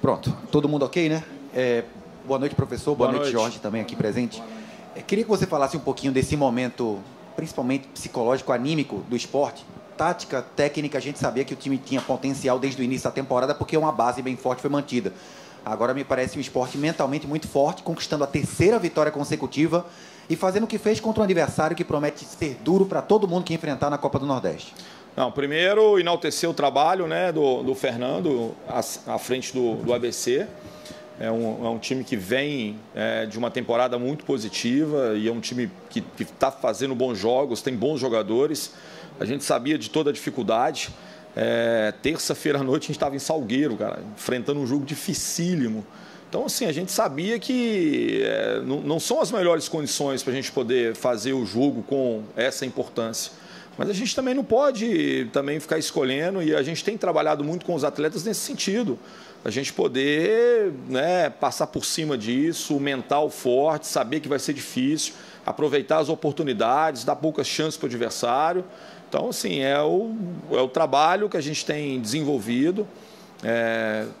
Pronto, todo mundo ok, né? Boa noite, professor. Boa noite, Jorge, também aqui presente. Queria que você falasse um pouquinho desse momento, principalmente psicológico, anímico do esporte. Tática, técnica, a gente sabia que o time tinha potencial desde o início da temporada, porque uma base bem forte foi mantida. Agora me parece um esporte mentalmente muito forte, conquistando a terceira vitória consecutiva e fazendo o que fez contra um adversário que promete ser duro para todo mundo que enfrentar na Copa do Nordeste. Não, primeiro, enaltecer o trabalho, né, do Fernando à frente do ABC. É um time que vem de uma temporada muito positiva e é um time que está fazendo bons jogos, tem bons jogadores. A gente sabia de toda a dificuldade. Terça-feira à noite a gente estava em Salgueiro, cara, enfrentando um jogo dificílimo. Então, assim, a gente sabia que não são as melhores condições para a gente poder fazer o jogo com essa importância. Mas a gente também não pode ficar escolhendo, e a gente tem trabalhado muito com os atletas nesse sentido. A gente poder, né, passar por cima disso, o mental forte, saber que vai ser difícil, aproveitar as oportunidades, dar poucas chances para o adversário. Então, assim, é o trabalho que a gente tem desenvolvido.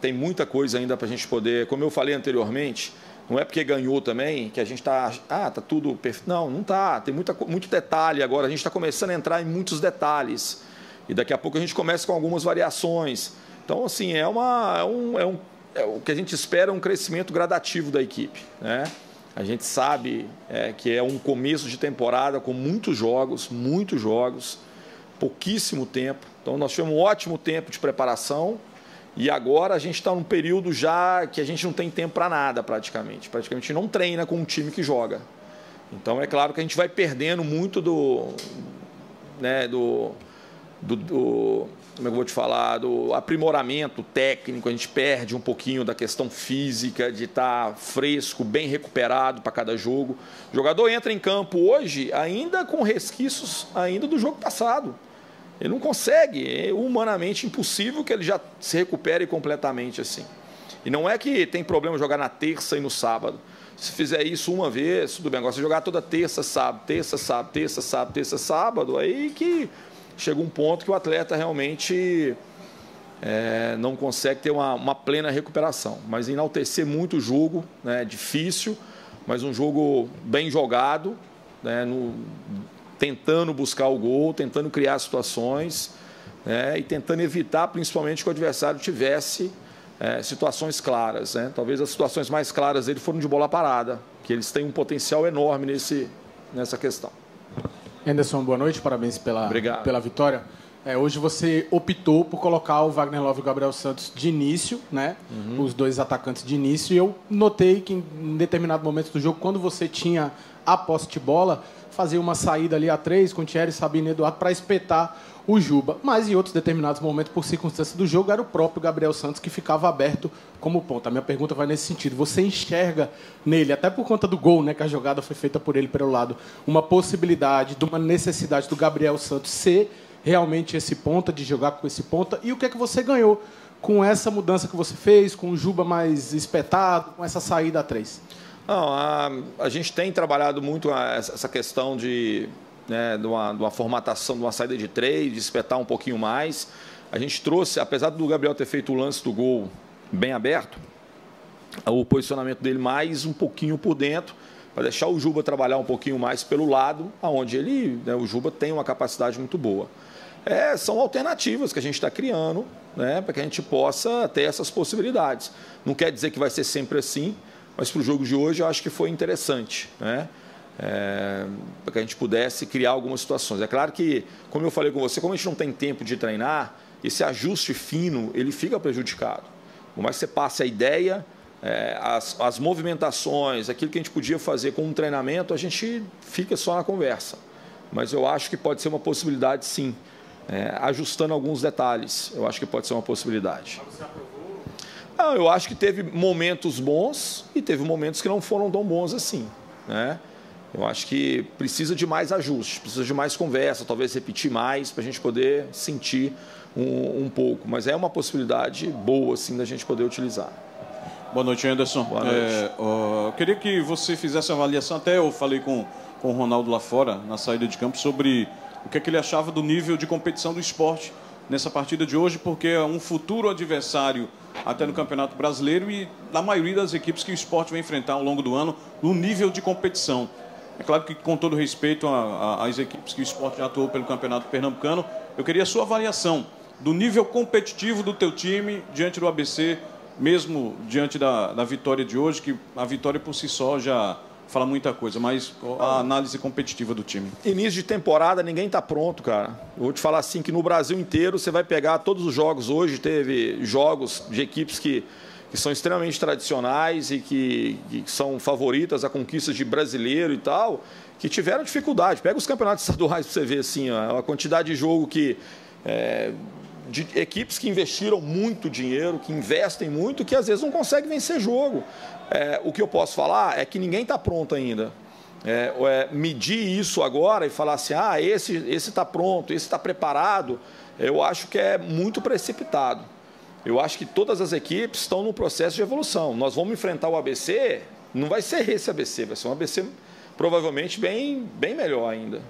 Tem muita coisa ainda para a gente poder, como eu falei anteriormente, não é porque ganhou também que a gente está... tá tudo perfeito. Não está. Tem muito detalhe agora. A gente está começando a entrar em muitos detalhes. E daqui a pouco a gente começa com algumas variações. Então, assim, o que a gente espera é um crescimento gradativo da equipe, né? A gente sabe que é um começo de temporada com muitos jogos, pouquíssimo tempo. Então, nós tivemos um ótimo tempo de preparação. E agora a gente está num período já que a gente não tem tempo para nada, praticamente. Praticamente não treina com um time que joga. Então, é claro que a gente vai perdendo muito como é que eu vou te falar, do aprimoramento técnico. A gente perde um pouquinho da questão física, de estar fresco, bem recuperado para cada jogo. O jogador entra em campo hoje ainda com resquícios ainda do jogo passado. Ele não consegue, é humanamente impossível que ele já se recupere completamente assim. E não é que tem problema jogar na terça e no sábado. Se fizer isso uma vez, tudo bem. Agora, se jogar toda terça, sábado, aí que chega um ponto que o atleta realmente não consegue ter uma plena recuperação. Mas enaltecer muito o jogo, né, difícil, mas um jogo bem jogado, né, tentando buscar o gol, tentando criar situações, e tentando evitar, principalmente, que o adversário tivesse situações claras, né? Talvez as situações mais claras dele foram de bola parada, que eles têm um potencial enorme nessa questão. Anderson, boa noite, parabéns pela vitória. Hoje você optou por colocar o Wagner Love e o Gabriel Santos de início, né? Os dois atacantes de início, e eu notei que em determinado momento do jogo, quando você tinha a posse de bola, fazia uma saída ali a 3 com Thierry, Sabino e Eduardo para espetar o Juba. Mas em outros determinados momentos, por circunstâncias do jogo, era o próprio Gabriel Santos que ficava aberto como ponta. A minha pergunta vai nesse sentido. Você enxerga nele, até por conta do gol, né, que a jogada foi feita por ele pelo lado, uma possibilidade, de uma necessidade do Gabriel Santos ser realmente esse ponta, de jogar com esse ponta? E o que é que você ganhou com essa mudança que você fez, com o Juba mais espetado, com essa saída a 3? Não, a gente tem trabalhado muito essa questão de uma formatação, de uma saída de 3, de espetar um pouquinho mais. A gente trouxe, apesar do Gabriel ter feito o lance do gol bem aberto, o posicionamento dele mais um pouquinho por dentro, para deixar o Juba trabalhar um pouquinho mais pelo lado, onde o Juba tem uma capacidade muito boa. São alternativas que a gente está criando, né, para que a gente possa ter essas possibilidades. Não quer dizer que vai ser sempre assim, mas para o jogo de hoje eu acho que foi interessante, né? Para que a gente pudesse criar algumas situações. É claro que, como eu falei com você, como a gente não tem tempo de treinar, esse ajuste fino ele fica prejudicado. Por mais que você passe a ideia, as movimentações, aquilo que a gente podia fazer com um treinamento, a gente fica só na conversa. Mas eu acho que pode ser uma possibilidade, sim. Ajustando alguns detalhes, eu acho que pode ser uma possibilidade. Não, eu acho que teve momentos bons e teve momentos que não foram tão bons assim, né? Eu acho que precisa de mais ajustes, precisa de mais conversa, talvez repetir mais para a gente poder sentir um pouco. Mas é uma possibilidade boa, assim, da gente poder utilizar. Boa noite, Anderson. Boa noite. Eu queria que você fizesse a avaliação, até eu falei com o Ronaldo lá fora, na saída de campo, sobre o que ele achava do nível de competição do esporte nessa partida de hoje, porque é um futuro adversário até no Campeonato Brasileiro e na maioria das equipes que o Sport vai enfrentar ao longo do ano no nível de competição. É claro que, com todo respeito às equipes que o Sport já atuou pelo Campeonato Pernambucano, eu queria a sua avaliação do nível competitivo do teu time diante do ABC, mesmo diante da vitória de hoje, que a vitória por si só já fala muita coisa, mas a análise competitiva do time. Início de temporada, ninguém está pronto, cara. Eu vou te falar assim, que no Brasil inteiro você vai pegar todos os jogos hoje, teve jogos de equipes que são extremamente tradicionais e que são favoritas a conquistas de brasileiro e tal, que tiveram dificuldade. Pega os campeonatos estaduais para você ver assim, ó, a quantidade de jogo que... de equipes que investiram muito dinheiro, que investem muito, que às vezes não conseguem vencer jogo. O que eu posso falar é que ninguém está pronto ainda. Medir isso agora e falar assim, esse está pronto, esse está preparado, eu acho que é muito precipitado. Eu acho que todas as equipes estão num processo de evolução. Nós vamos enfrentar o ABC, não vai ser esse ABC, vai ser um ABC provavelmente bem melhor ainda.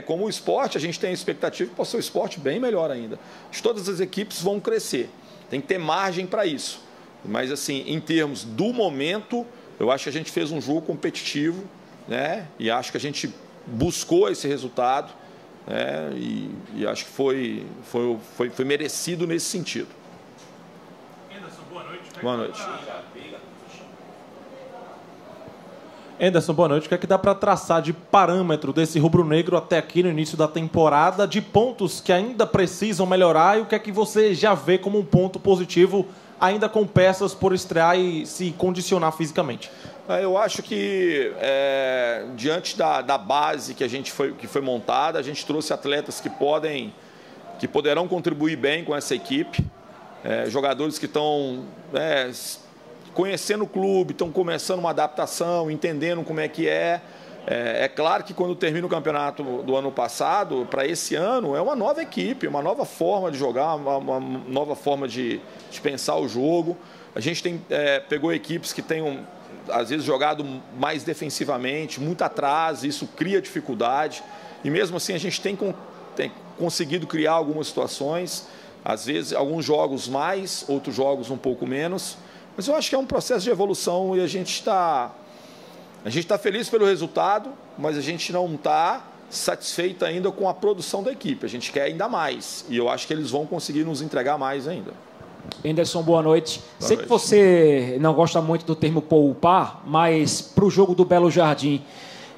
Como o esporte, a gente tem a expectativa que possa ser o esporte bem melhor ainda. Todas as equipes vão crescer, tem que ter margem para isso. Mas, assim, em termos do momento, eu acho que a gente fez um jogo competitivo, né? E acho que a gente buscou esse resultado, né? E acho que foi merecido nesse sentido. Anderson, boa noite. Boa noite. Anderson, boa noite. O que é que dá para traçar de parâmetro desse rubro-negro até aqui no início da temporada, de pontos que ainda precisam melhorar e o que é que você já vê como um ponto positivo, ainda com peças por estrear e se condicionar fisicamente? Eu acho que, diante da base que foi montada, a gente trouxe atletas que poderão contribuir bem com essa equipe, jogadores que estão... conhecendo o clube, estão começando uma adaptação, entendendo como é que é. É claro que quando termina o campeonato do ano passado, para esse ano, é uma nova equipe, uma nova forma de jogar, uma nova forma de pensar o jogo. A gente pegou equipes que têm, às vezes, jogado mais defensivamente, muito atrás, isso cria dificuldade. E mesmo assim a gente tem conseguido criar algumas situações, às vezes alguns jogos mais, outros jogos um pouco menos. Mas eu acho que é um processo de evolução e a gente está feliz pelo resultado, mas a gente não está satisfeito ainda com a produção da equipe. A gente quer ainda mais e eu acho que eles vão conseguir nos entregar mais ainda. Anderson, boa noite. Sei que você não gosta muito do termo poupar, mas para o jogo do Belo Jardim,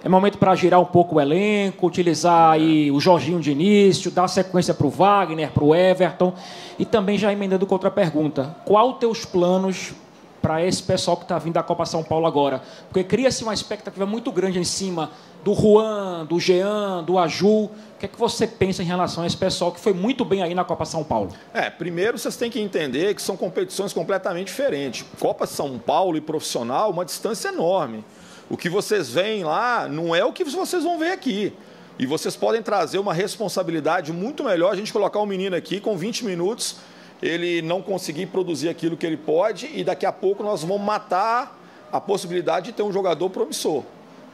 é momento para girar um pouco o elenco, utilizar aí o Jorginho de início, dar sequência para o Wagner, para o Everton. E também já emendando com outra pergunta. Qual os teus planos para esse pessoal que está vindo da Copa São Paulo agora? Porque cria-se uma expectativa muito grande em cima do Juan, do Jean, do Aju. O que é que você pensa em relação a esse pessoal que foi muito bem aí na Copa São Paulo? Primeiro vocês têm que entender que são competições completamente diferentes. Copa São Paulo e profissional, uma distância enorme. O que vocês veem lá não é o que vocês vão ver aqui. E vocês podem trazer uma responsabilidade muito melhor. A gente colocar um menino aqui com 20 minutos, ele não conseguir produzir aquilo que ele pode e daqui a pouco nós vamos matar a possibilidade de ter um jogador promissor.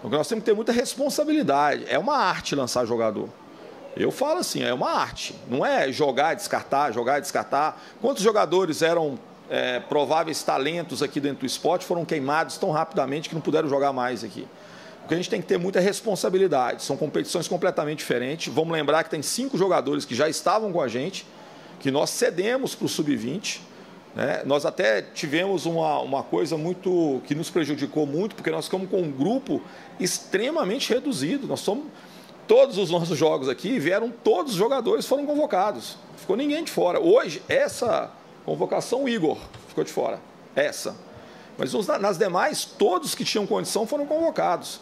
Porque nós temos que ter muita responsabilidade. É uma arte lançar jogador. Eu falo assim, é uma arte. Não é jogar e descartar, jogar e descartar. Quantos jogadores eram prováveis talentos aqui dentro do esporte foram queimados tão rapidamente que não puderam jogar mais aqui? Porque a gente tem que ter muita responsabilidade. São competições completamente diferentes. Vamos lembrar que tem 5 jogadores que já estavam com a gente, que nós cedemos para o Sub-20. Né? Nós até tivemos uma coisa muito que nos prejudicou muito, porque nós ficamos com um grupo extremamente reduzido. Nós somos, todos os nossos jogos aqui, todos os jogadores foram convocados. Não ficou ninguém de fora. Hoje, essa convocação, o Igor ficou de fora. Mas nas demais, todos que tinham condição foram convocados.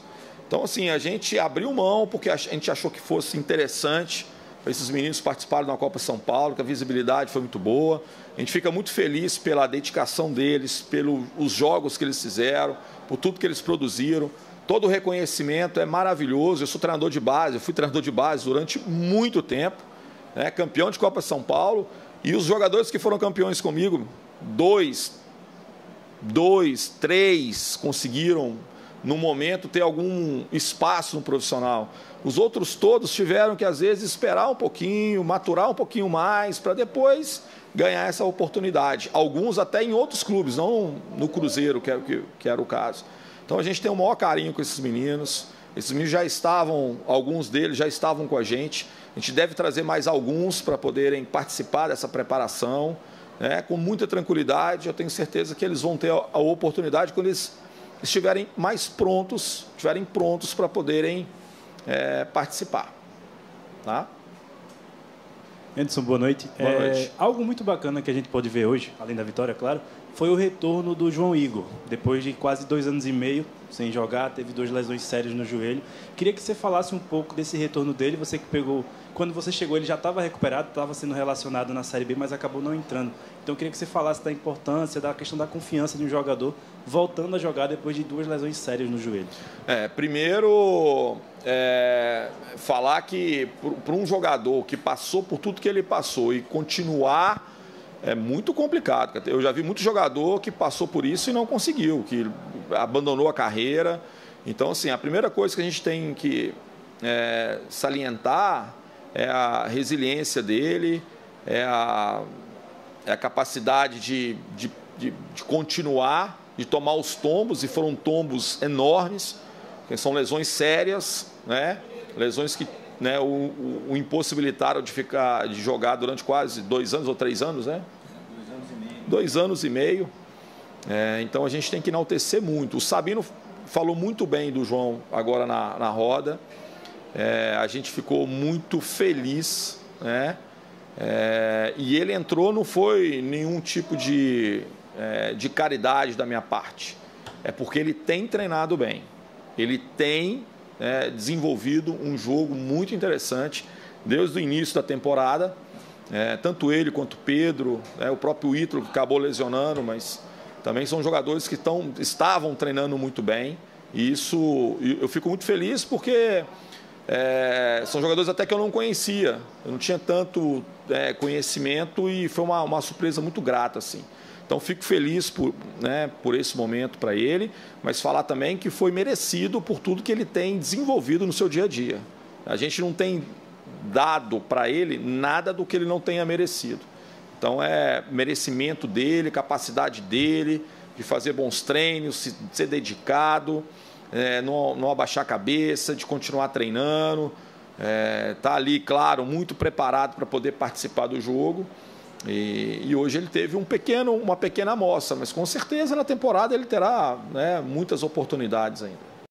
Então, assim, a gente abriu mão porque a gente achou que fosse interessante. Esses meninos participaram da Copa São Paulo, que a visibilidade foi muito boa. A gente fica muito feliz pela dedicação deles, pelos jogos que eles fizeram, por tudo que eles produziram. Todo o reconhecimento é maravilhoso. Eu sou treinador de base, eu fui treinador de base durante muito tempo, né? Campeão de Copa São Paulo. E os jogadores que foram campeões comigo, 2, 3 conseguiram no momento, ter algum espaço no profissional. Os outros todos tiveram que, às vezes, esperar um pouquinho, maturar um pouquinho mais, para depois ganhar essa oportunidade. Alguns até em outros clubes, não no Cruzeiro, que era o caso. Então, a gente tem o maior carinho com esses meninos. Esses meninos já estavam, alguns deles já estavam com a gente. A gente deve trazer mais alguns para poderem participar dessa preparação, né, com muita tranquilidade. Eu tenho certeza que eles vão ter a oportunidade quando eles estiverem mais prontos, para poderem participar. Tá? Anderson, boa noite. Boa noite. Algo muito bacana que a gente pode ver hoje, além da vitória, claro, foi o retorno do João Igor. Depois de quase 2 anos e meio sem jogar, teve 2 lesões sérias no joelho. Queria que você falasse um pouco desse retorno dele. Você que pegou... Quando você chegou, ele já estava recuperado, estava sendo relacionado na Série B, mas acabou não entrando. Então, eu queria que você falasse da importância, da questão da confiança de um jogador voltando a jogar depois de 2 lesões sérias no joelho. Primeiro, falar que para um jogador que passou por tudo que ele passou e continuar é muito complicado. Eu já vi muito jogador que passou por isso e não conseguiu, que abandonou a carreira. Então, assim, a primeira coisa que a gente tem que salientar é a resiliência dele, é a capacidade de continuar, de tomar os tombos, e foram tombos enormes, que são lesões sérias, né? Lesões que, né, o impossibilitaram de jogar durante quase 2 anos ou 3 anos, né? 2 anos e meio. Então a gente tem que enaltecer muito. O Sabino falou muito bem do João agora na roda. A gente ficou muito feliz, né? E ele entrou, não foi nenhum tipo de caridade da minha parte. É porque ele tem treinado bem. Ele tem desenvolvido um jogo muito interessante desde o início da temporada. Tanto ele quanto o Pedro, o próprio Ítalo, que acabou lesionando, mas também são jogadores que estavam treinando muito bem. E isso eu fico muito feliz porque são jogadores até que eu não conhecia. Eu não tinha tanto conhecimento e foi uma surpresa muito grata, assim. Então, fico feliz por esse momento para ele, mas falar também que foi merecido por tudo que ele tem desenvolvido no seu dia a dia. A gente não tem dado para ele nada do que ele não tenha merecido. Então, é merecimento dele, capacidade dele de fazer bons treinos, ser dedicado, não abaixar a cabeça, de continuar treinando. Tá ali, claro, muito preparado para poder participar do jogo. E hoje ele teve uma pequena amostra, mas com certeza na temporada ele terá muitas oportunidades ainda.